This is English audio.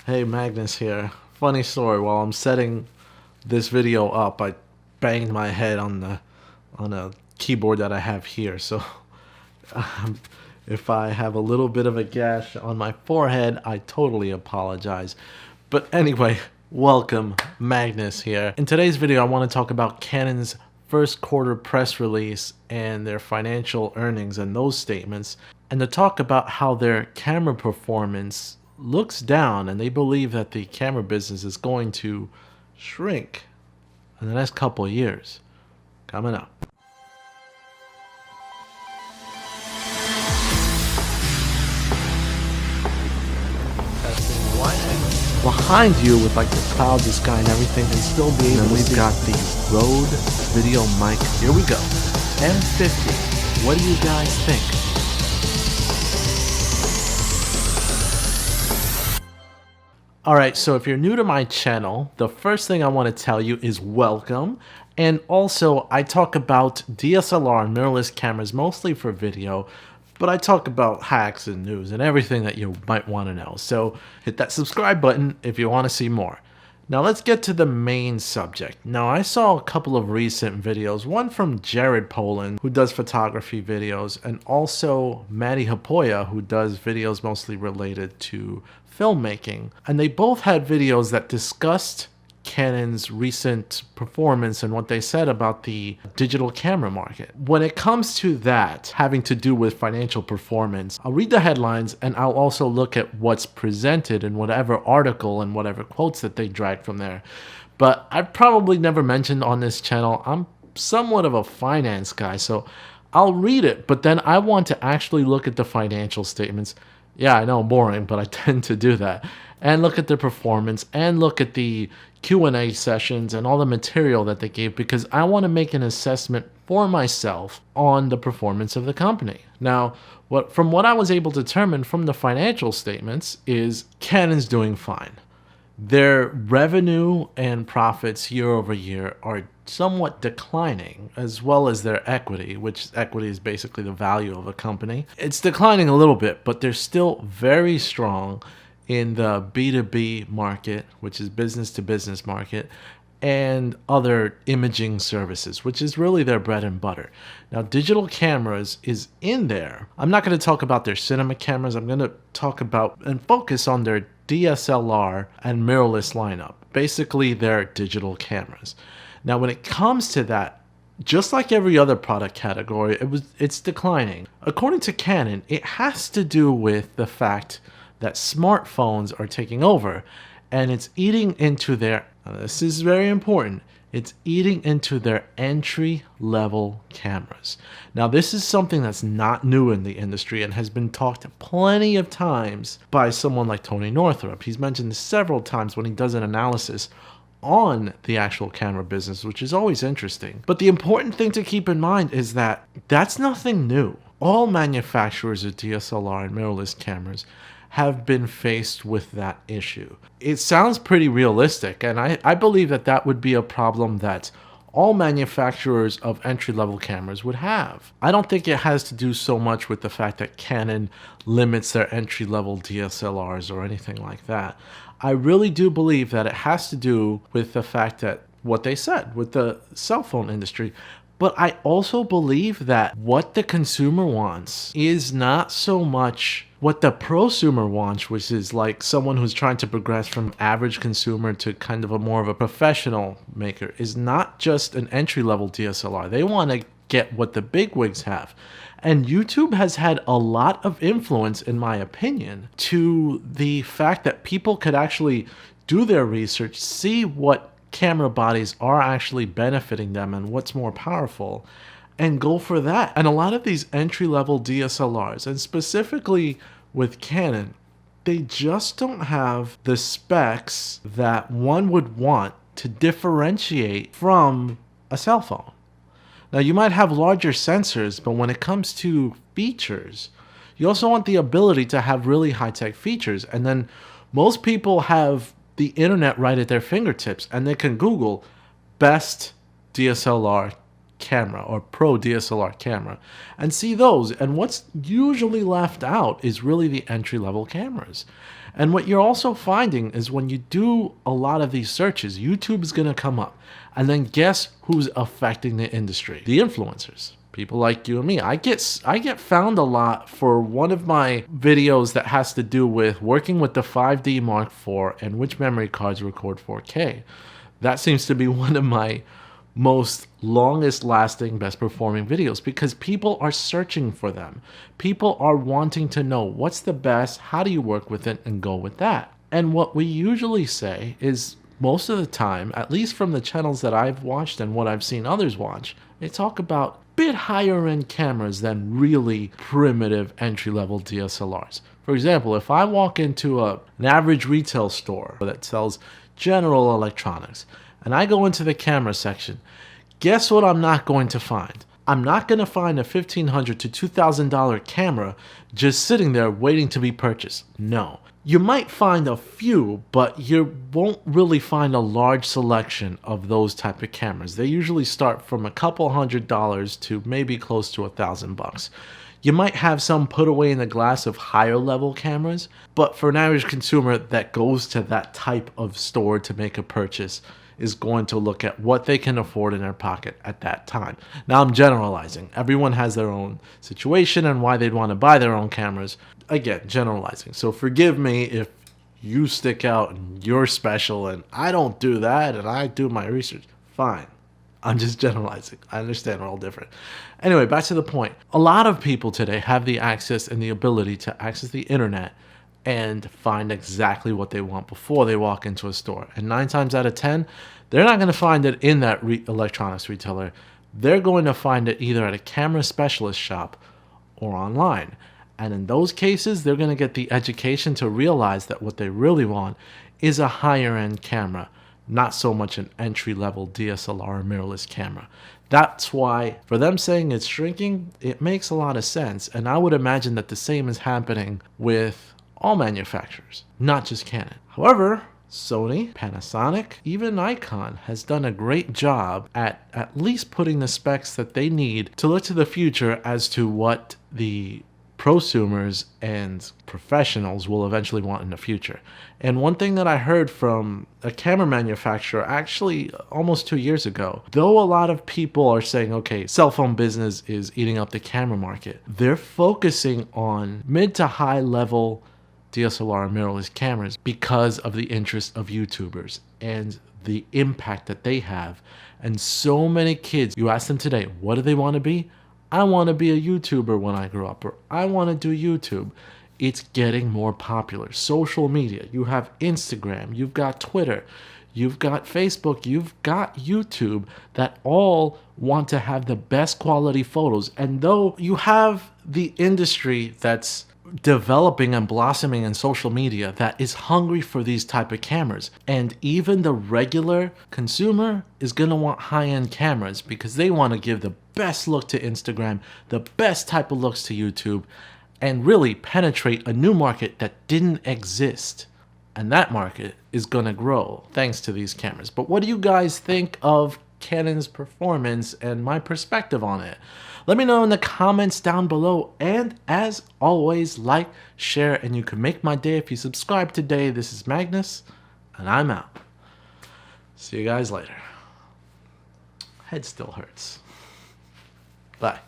Hey, Magnus here. Funny story, while I'm setting this video up, I banged my head on a keyboard that I have here. So if I have a little bit of a gash on my forehead, I totally apologize. But anyway, welcome, Magnus here. In today's video, I want to talk about Canon's first quarter press release and their financial earnings and those statements, and to talk about how their camera performance looks down, and they believe that the camera business is going to shrink in the next couple of years. Coming up. Behind you, with like the clouds, the sky, and everything, and still be able to we've got the Rode video mic. Here we go. M50. What do you guys think? Alright, so if you're new to my channel, the first thing I want to tell you is welcome. And also, I talk about DSLR and mirrorless cameras mostly for video, but I talk about hacks and news and everything that you might want to know. So hit that subscribe button if you want to see more. Now let's get to the main subject. Now I saw a couple of recent videos, one from Jared Poland, who does photography videos, and also Maddie Hapoya, who does videos mostly related to filmmaking. And they both had videos that discussed Canon's recent performance and what they said about the digital camera market. When it comes to that having to do with financial performance, I'll read the headlines and I'll also look at what's presented in whatever article and whatever quotes that they drag from there. But I've probably never mentioned on this channel, I'm somewhat of a finance guy, so I'll read it, but then I want to actually look at the financial statements. Yeah, I know, boring, but I tend to do that. And look at their performance and look at the Q&A sessions and all the material that they gave, because I want to make an assessment for myself on the performance of the company. Now, from what I was able to determine from the financial statements is Canon's doing fine. Their revenue and profits year over year are somewhat declining, as well as their equity, which equity is basically the value of a company. It's declining a little bit, but they're still very strong in the B2B market, which is business to business market, and other imaging services, which is really their bread and butter. Now, digital cameras is in there. I'm not going to talk about their cinema cameras. I'm going to talk about and focus on their DSLR and mirrorless lineup, basically their digital cameras. Now, when it comes to that, just like every other product category, it's declining. According to Canon, it has to do with the fact that smartphones are taking over, and it's eating into their, this is very important, it's eating into their entry-level cameras. Now, this is something that's not new in the industry and has been talked plenty of times by someone like Tony Northrup. He's mentioned this several times when he does an analysis on the actual camera business, which is always interesting. But the important thing to keep in mind is that that's nothing new. All manufacturers of DSLR and mirrorless cameras have been faced with that issue. It sounds pretty realistic, and I believe that that would be a problem that all manufacturers of entry-level cameras would have. I don't think it has to do so much with the fact that Canon limits their entry-level DSLRs or anything like that. I really do believe that it has to do with the fact that what they said with the cell phone industry. But I also believe that what the consumer wants is not so much what the prosumer wants, which is like someone who's trying to progress from average consumer to kind of a more of a professional maker, is not just an entry-level DSLR. They want to get what the bigwigs have. And YouTube has had a lot of influence, in my opinion, to the fact that people could actually do their research, see what camera bodies are actually benefiting them and what's more powerful, and go for that. And a lot of these entry-level DSLRs, and specifically with Canon, they just don't have the specs that one would want to differentiate from a cell phone. Now, you might have larger sensors, but when it comes to features, you also want the ability to have really high-tech features. And then most people have the internet right at their fingertips, and they can Google best DSLR camera or pro DSLR camera and see those. And what's usually left out is really the entry-level cameras. And what you're also finding is when you do a lot of these searches, YouTube is going to come up. And then guess who's affecting the industry? The influencers. People like you and me. I get found a lot for one of my videos that has to do with working with the 5D Mark IV and which memory cards record 4K. That seems to be one of my most longest lasting, best performing videos because people are searching for them. People are wanting to know what's the best, how do you work with it, and go with that. And what we usually say is most of the time, at least from the channels that I've watched and what I've seen others watch, they talk about bit higher end cameras than really primitive entry-level DSLRs. For example, if I walk into an average retail store that sells general electronics and I go into the camera section, guess what I'm not going to find? I'm not going to find a $1,500 to $2,000 camera just sitting there waiting to be purchased. No. You might find a few, but you won't really find a large selection of those type of cameras. They usually start from a couple $100 to maybe close to $1,000. You might have some put away in the glass of higher level cameras, but for an average consumer that goes to that type of store to make a purchase is going to look at what they can afford in their pocket at that time. Now I'm generalizing. Everyone has their own situation and why they'd want to buy their own cameras. Again, generalizing. So forgive me if you stick out and you're special and I don't do that and I do my research. Fine. I'm just generalizing. I understand we're all different. Anyway, back to the point. A lot of people today have the access and the ability to access the internet and find exactly what they want before they walk into a store. And 9 times out of 10, they're not going to find it in that electronics retailer. They're going to find it either at a camera specialist shop or online. And in those cases, they're going to get the education to realize that what they really want is a higher end camera, not so much an entry-level DSLR mirrorless camera. That's why, for them saying it's shrinking, it makes a lot of sense. And I would imagine that the same is happening with all manufacturers, not just Canon. However, Sony, Panasonic, even Nikon has done a great job at least putting the specs that they need to look to the future as to what the prosumers and professionals will eventually want in the future. And one thing that I heard from a camera manufacturer actually almost 2 years ago, though a lot of people are saying, okay, cell phone business is eating up the camera market, they're focusing on mid to high level DSLR mirrorless cameras because of the interest of YouTubers and the impact that they have. And so many kids, you ask them today, what do they want to be? I want to be a YouTuber when I grow up, or I want to do YouTube. It's getting more popular. Social media, you have Instagram, you've got Twitter, you've got Facebook, you've got YouTube that all want to have the best quality photos. And though you have the industry that's developing and blossoming in social media that is hungry for these type of cameras, and even the regular consumer is going to want high-end cameras because they want to give the best look to Instagram, the best type of looks to YouTube, and really penetrate a new market that didn't exist. And that market is going to grow thanks to these cameras. But what do you guys think of Canon's performance and my perspective on it? Let me know in the comments down below. And as always, like, share, and you can make my day if you subscribe today. This is Magnus, and I'm out. See you guys later. Head still hurts. Bye.